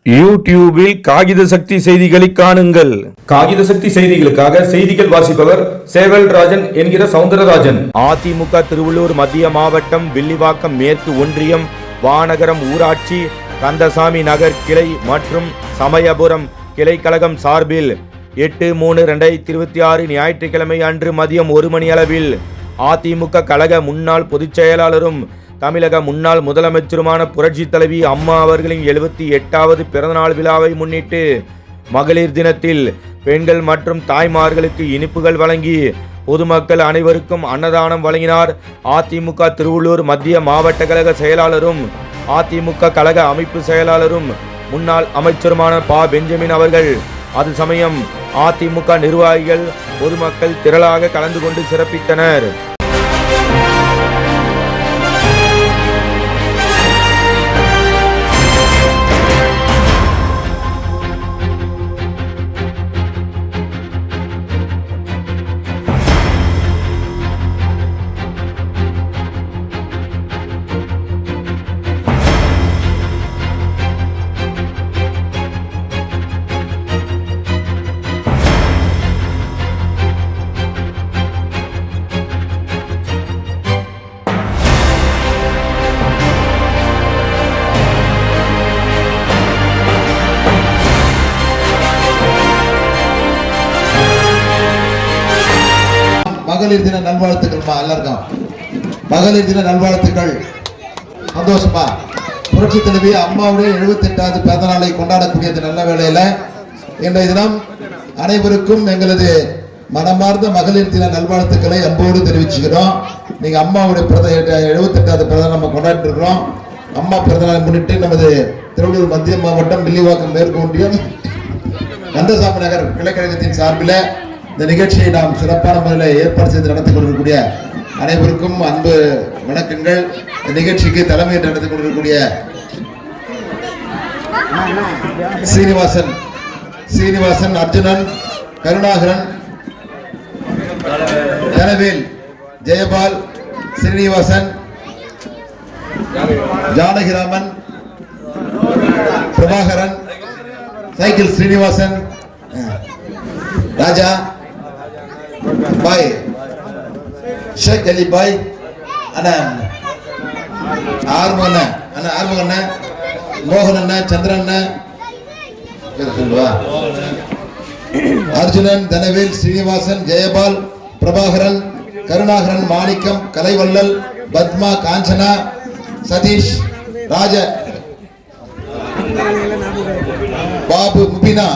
யூடியூபில் காகித சக்தி செய்திகளை காணுங்கள். காகித சக்தி செய்திகளுக்காக செய்திகள் வாசிப்பவர் சேவல் ராஜன் என்கிற சவுந்தரராஜன். அதிமுக திருவள்ளூர் மத்திய மாவட்டம் வில்லிவாக்கம் மேற்கு ஒன்றியம் வானகரம் ஊராட்சி கந்தசாமி நகர் கிளை மற்றும் சமயபுரம் கிளை கழகம் சார்பில் 8/3/2026 ஞாயிற்றுக்கிழமை அன்று மதியம் 1 மணி அளவில் அதிமுக கழக முன்னாள் பொதுச் செயலாளரும் தமிழக முன்னாள் முதலமைச்சருமான புரட்சி தலைவி அம்மா அவர்களின் 78வது பிறந்தநாள் விழாவை முன்னிட்டு மகளிர் தினத்தில் பெண்கள் மற்றும் தாய்மார்களுக்கு இனிப்புகள் வழங்கி பொதுமக்கள் அனைவருக்கும் அன்னதானம் வழங்கினார். அதிமுக திருவள்ளூர் மத்திய மாவட்ட கழக செயலாளரும் அதிமுக கழக அமைப்பு செயலாளரும் முன்னாள் அமைச்சருமான ப. பெஞ்சமின் அவர்கள். அது சமயம் அதிமுக நிர்வாகிகள் பொதுமக்கள் திரளாக கலந்து கொண்டு சிறப்பித்தனர். மகளிர் தின நல்வாழ்த்துக்கள்மா எல்லாருக்கும். மகளிர் தின நல்வாழ்த்துக்கள். சந்தோஷமா புரட்சி தலைவி அம்மாவுடைய 78வது பிறந்த நாளை கொண்டாடக்கூடிய நல்ல வேளையில இன்றைய தினம் அனைவருக்கும் எங்களது மனமார்ந்த மகளிர் தின நல்வாழ்த்துக்களை அன்போடு தெரிவிச்சுக்கிறோம். நீங்க அம்மாவுடைய 78வது பிறந்த நம்ம கொண்டாடிட்டு இருக்கிறோம். அம்மா பிறந்த நாளை முன்னிட்டு நமது திருவள்ளூர் மத்திய மாவட்டம் வில்லிவாக்கம் மேற்கு ஒன்றியம் கந்தசாமி நகர் கிளைக்கழகத்தின் சார்பில் இந்த நிகழ்ச்சியை நாம் சிறப்பான முறையில் ஏற்பாடு செய்து நடத்தி கொண்டிருக்கக்கூடிய அனைவருக்கும் அன்பு வணக்கங்கள். இந்த நிகழ்ச்சிக்கு தலைமையேற்று நடத்தி கொண்டிருக்கக்கூடிய சீனிவாசன், அர்ஜுனன், கருணாகரன், தனவேல், ஜெயபால், ஸ்ரீனிவாசன், ஜானகிராமன், பிரபாகரன், சைக்கிள் ஸ்ரீனிவாசன், ராஜா பாய், ஷேக் அலி பாய், அண்ணா ஆறுமுகண்ண, மோகன், சந்திரன், அர்ஜுனன், தனவேல், ஸ்ரீனிவாசன், ஜெயபால், பிரபாகரன், கருணாகரன், மாணிக்கம், கலைவல்லல், பத்மா, காஞ்சனா, சதீஷ், ராஜ, பாபு, முபினா,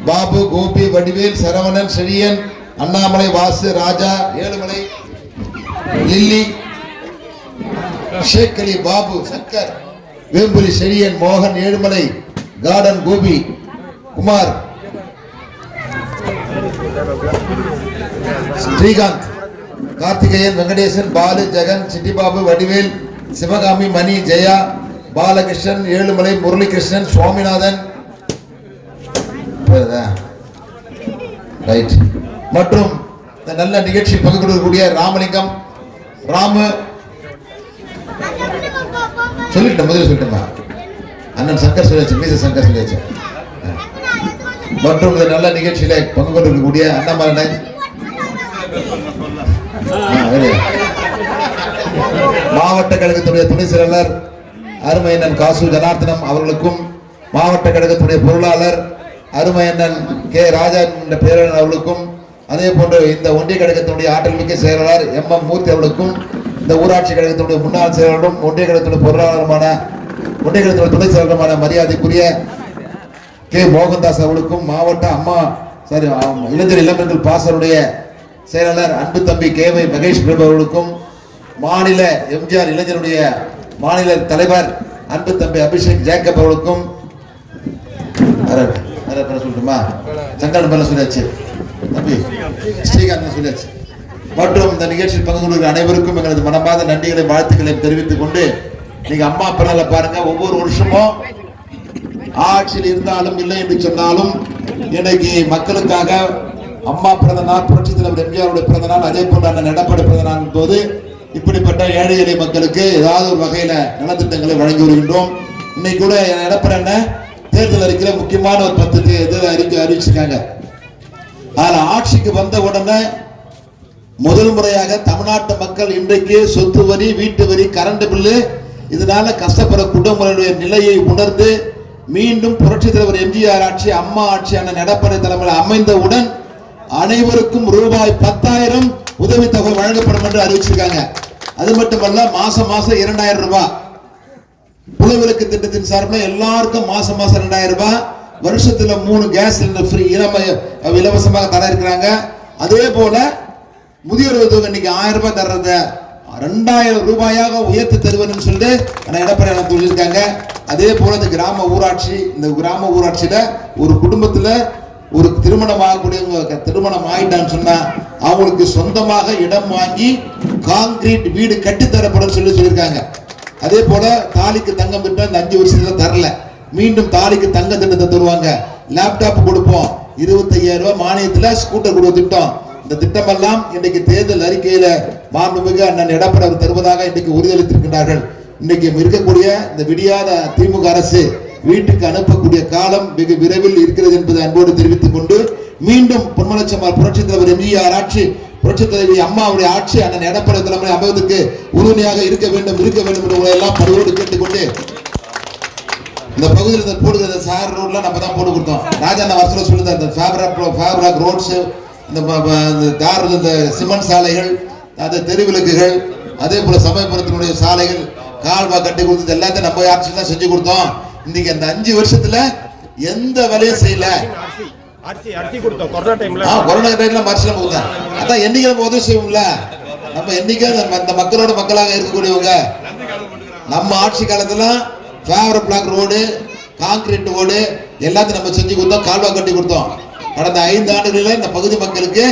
பாபு, கோபி, வடிவேல், சரவணன், செழியன், அண்ணாமலை, வாசு, ராஜா, ஏழுமலை, லில்லி, ஷேக் அலி, பாபு, சங்கர், வேம்புலி, செழியன், மோகன், ஏழுமலை, கார்டன், கோபி, குமார், ஸ்ரீகாந்த், கார்த்திகேயன், வெங்கடேசன், பாலு, ஜெகன், சிட்டிபாபு, வடிவேல், சிவகாமி, மணி, ஜெயா, பாலகிருஷ்ணன், ஏழுமலை, முரளிகிருஷ்ணன், சுவாமிநாதன் மற்றும் நல்ல நிகழ்ச்சி பங்கு கொள்ளக்கூடிய ராமலிங்கம், ராமு சொல்லிட்டேன், முதல்ல சொல்லிட்டேன், அண்ணன் சங்கர் சொல்லியாச்சு, மீச சங்கர் சொல்லியாச்சு. மற்றும் இந்த நல்ல நிகழ்ச்சியில பங்கு கொண்டிருக்கக்கூடிய அண்ணாமலை, மாவட்ட கழகத்துடைய துணை செயலாளர் அருமையண்ணன் காசு ஜனார்த்தனம் அவர்களுக்கும், மாவட்ட கழகத்துடைய பொருளாளர் அருமையண்ணன் கே. ராஜா என்ற பேரன் அவர்களுக்கும், அதே போன்று இந்த ஒன்றிய கழகத்தினுடைய ஆற்றல் மிக்க செயலாளர் M.M. மூர்த்தி அவர்களுக்கும், இந்த ஊராட்சி கழகத்தினுடைய முன்னாள் செயலாளரும் ஒன்றிய கழகத்துடைய பொருளாளருமான ஒன்றிய கழகத்துடைய துணை செயலாளருமான மரியாதைக்குரிய கே. மோகன்தாஸ் அவர்களுக்கும், மாவட்ட இளைஞர் இளம்பெண்கள் பாசருடைய செயலாளர் அன்பு தம்பி கே. வை. மகேஷ் பிரபு அவர்களுக்கும், மாநில எம்ஜிஆர் இளைஞருடைய மாநில தலைவர் அன்பு தம்பி அபிஷேக் ஜேக்கப் அவர்களுக்கும், சொல்லட்டுமா சங்கர் சொல்லியாச்சு, தம்பி ஸ்ரீகாந்த் சொல்லியாச்சு. மற்றும் இந்த நிகழ்ச்சியில் பங்கு கொள்கிற அனைவருக்கும் எங்களது மனமார்ந்த நன்றிகளை வாழ்த்துக்களை தெரிவித்துக் கொண்டு, நீங்க அம்மா பிறந்த பாருங்க, ஒவ்வொரு வருஷமும் ஆட்சியில் இருந்தாலும் இல்லை என்று சொன்னாலும் இன்னைக்கு மக்களுக்காக அம்மா பிறந்த நாள், புரட்சி தலைவர் எம்ஜிஆருடைய பிறந்த நாள், அதே போன்ற அண்ணன் எடப்பாடி பிறந்த நாள் போது இப்படிப்பட்ட ஏழை எளிய மக்களுக்கு ஏதாவது ஒரு வகையில நலத்திட்டங்களை வழங்கி வருகின்றோம். இன்னைக்கு கூட எடப்பாடி அண்ணன் தேர்தல் அறிக்கையில முக்கியமான ஒரு 10 இது அறிவிச்சிருக்காங்க. அதுல ஆட்சிக்கு வந்த உடனே முதல் முறையாக தமிழ்நாட்டு மக்கள் இன்றைக்கு சொத்து வரி, வீட்டு வரி, கரண்ட் பில்லு இதனால கஷ்டப்படுற குடும்பங்களுடைய நிலையை உணர்ந்து மீண்டும் புரட்சித் தலைவர் எம்ஜிஆர் ஆட்சி, அம்மா ஆட்சி அண்ணன் எடப்பாடி தலைமையில் அமைந்தவுடன் அனைவருக்கும் ரூபாய் 10,000 உதவித்தொகை வழங்கப்படும் என்று அறிவிச்சிருக்காங்க. அது மட்டுமல்ல, மாசம் 2000 ரூபாய் புலவிலக்கு திட்டத்தின் சார்பில் எல்லாருக்கும் மாசம் 2000 ரூபாய், வருஷத்துல 3 கேஸ் சிலிண்டர் ஃப்ரீ இலவசமாக தர இருக்கிறாங்க. அதே போல முதியோர் தொகை இன்னைக்கு 1000 ரூபாய் தர்றத 2000 ரூபாயாக உயர்த்தி தருவேன்னு சொல்லிட்டு எடப்பாடி சொல்லியிருக்காங்க. அதே போல இந்த கிராம ஊராட்சியில ஒரு குடும்பத்துல ஒரு திருமணம் ஆகக்கூடியவங்க திருமணம் ஆயிட்டான்னு சொன்னா அவங்களுக்கு சொந்தமாக இடம் வாங்கி கான்கிரீட் வீடு கட்டித்தரப்படும் சொல்லியிருக்காங்க. அதே போல தாலிக்கு தங்கம் திட்டம் இந்த 5 வருஷத்துல தரல, மீண்டும் தாலிக்கு தங்க திட்டத்தை தருவாங்க. லேப்டாப் கொடுப்போம், 25,000 ரூபாய் மானியத்துல ஸ்கூட்டர் கொடுக்க திட்டம். இந்த திட்டம் எல்லாம் இன்றைக்கு தேர்தல் அறிக்கையில மாண்புமிகு அண்ணன் எடப்பாடி அவர் தருவதாக இன்றைக்கு உறுதியளித்திருக்கிறார்கள். இன்னைக்கு இருக்கக்கூடிய இந்த விடியாத திமுக அரசு வீட்டுக்கு அனுப்பக்கூடிய காலம் வெகு விரைவில் இருக்கிறது என்பதை அன்போடு தெரிவித்துக் கொண்டு மீண்டும் பொன்மனச்சம்மாள் புரட்சித் தலைவர் எம்ஜிஆர் ஆட்சி, புரட்சித் தலைவி அம்மாவுடைய ஆட்சி அண்ணன் எடப்பாடி தலைமை அமைவதற்கு உறுதுணையாக இருக்க வேண்டும் என்று எல்லாம் பணியோடு கேட்டுக்கொண்டு இந்த பகுதியில் போடுகிற சார் ரோட்ல நம்ம தான் போட்டு கொடுத்தோம். ராஜா வருஷம் சொல்லுங்க, இந்த ஃபேப்ராக் ரோட்ஸ், இந்த சிமெண்ட் சாலைகள், அந்த தெருவிளக்குகள், அதே போல சமயபுரத்தினுடைய சாலைகள், கால்வா கட்டி கொடுத்தது எல்லாத்தையும் நம்ம ஆட்சி தான் செஞ்சு கொடுத்தோம். இன்னைக்கு அந்த 5 வருஷத்துல எந்த வேலையும் செய்யல. கொரோனா டைம்ல மறுசீலம் கொடுத்தேன். அதான் என்னைக்கு நம்ம உதவி செய்வோம்ல, நம்ம என்னைக்கு அந்த மக்களோட மக்களாக இருக்கக்கூடியவங்க. நம்ம ஆட்சி காலத்துல ஃபேப்ராக் ரோடு, கான்கிரீட் ரோடு எல்லாத்தையும் நம்ம செஞ்சு கொடுத்தோம், கால்வா கட்டி கொடுத்தோம். கடந்த 5 ஆண்டுகளில் இந்த பகுதி மக்களுக்கு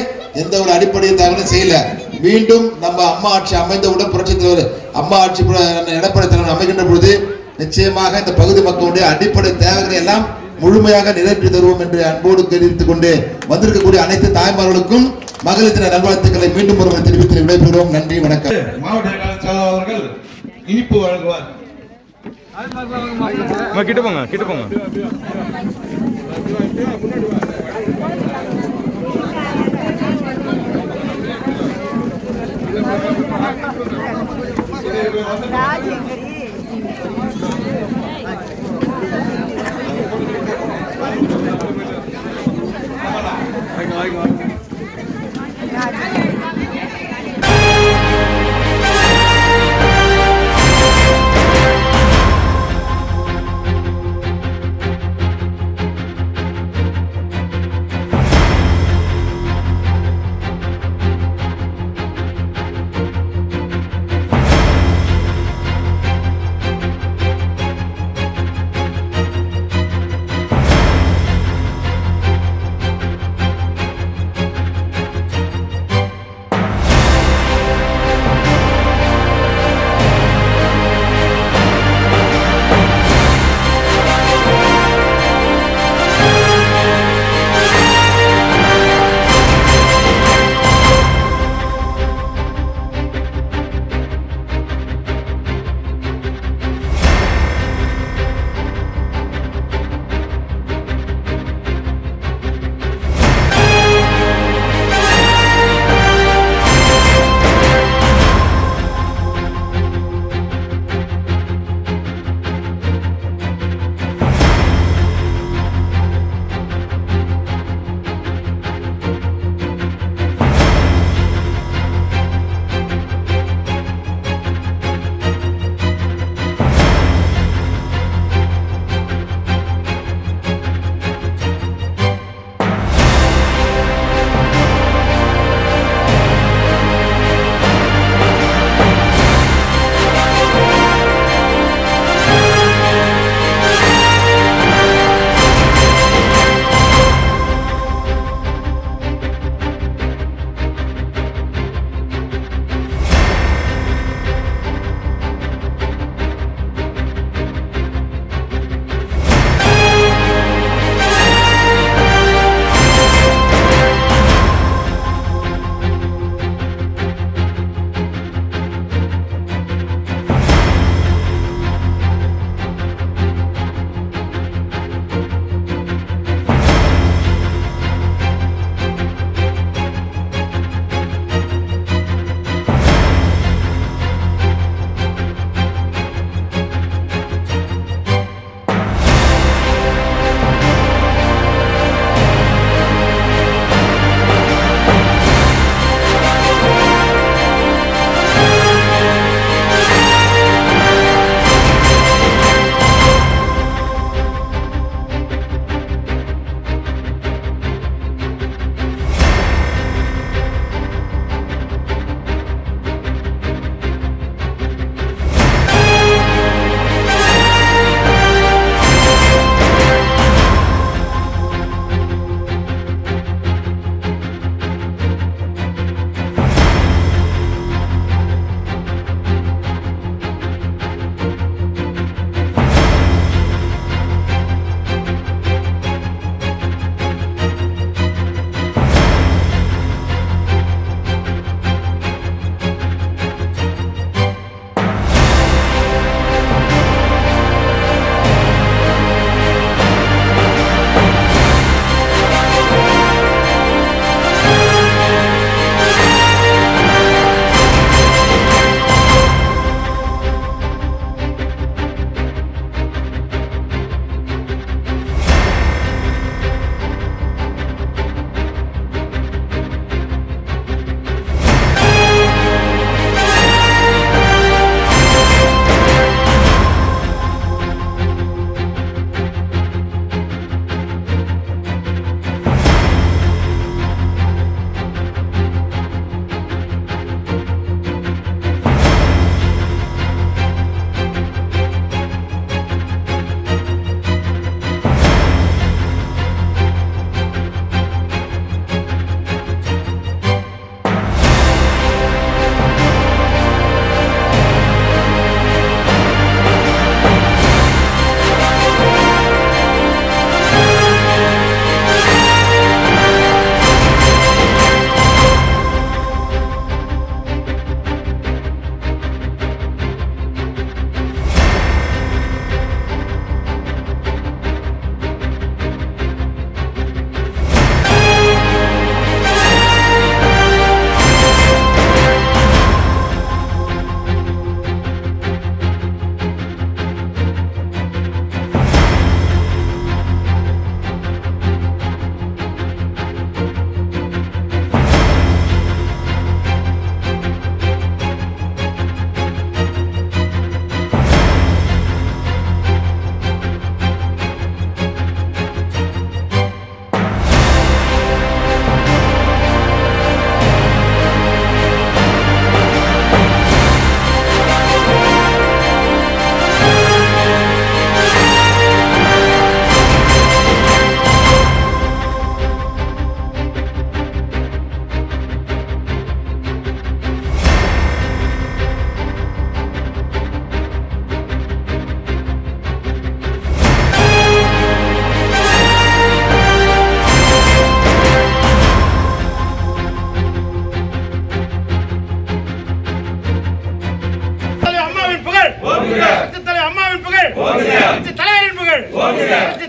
எந்த ஒரு அடிப்படை தகவலும் செய்யல. மீண்டும் நம்ம அம்மா ஆட்சி அமைந்தவுடன் புரட்சித் தலைவர் அம்மா ஆட்சி எடப்பாடி தலைவர் அமைகின்ற பொழுது நிச்சயமாக இந்த பகுதி மக்களுடைய அடிப்படை தேவைகளை எல்லாம் முழுமையாக நிறைவேற்றி தருவோம் என்று அன்போடு தெரிவித்துக் கொண்டு வந்திருக்கக்கூடிய அனைத்து தாய்மார்களுக்கும் மகளிர் தின நல்வாழ்த்துக்களை மீண்டும் ஒருவர் தெரிவித்து விடைபெறுவோம். நன்றி, வணக்கம். மாவட்ட செயலாளர் அவர்கள் இனிப்பு வழங்குவார். கிட்ட போங்க.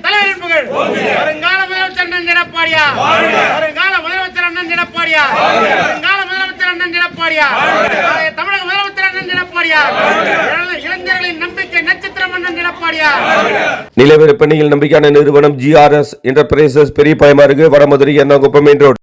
தலைவரின் புகழ். வருங்கால முதலமைச்சர் அண்ணன் எடப்பாடியார். வருங்கால முதலமைச்சர் அண்ணன் எடப்பாடியார். வருங்கால முதலமைச்சர் அண்ணன் எடப்பாடியார். நாளைய தமிழக முதலமைச்சர் அண்ணன் எடப்பாடியார். இளைஞர்களின் நம்பிக்கை நட்சத்திரம் அண்ணன் எடப்பாடியார். நில விற்பனையில் நம்பிக்கையான நிறுவனம் GRS என்டர்பிரைசஸ் பெரியபாளையம் அருகே வடமதுரை எர்ணாகுப்பம் மெயின் ரோடு.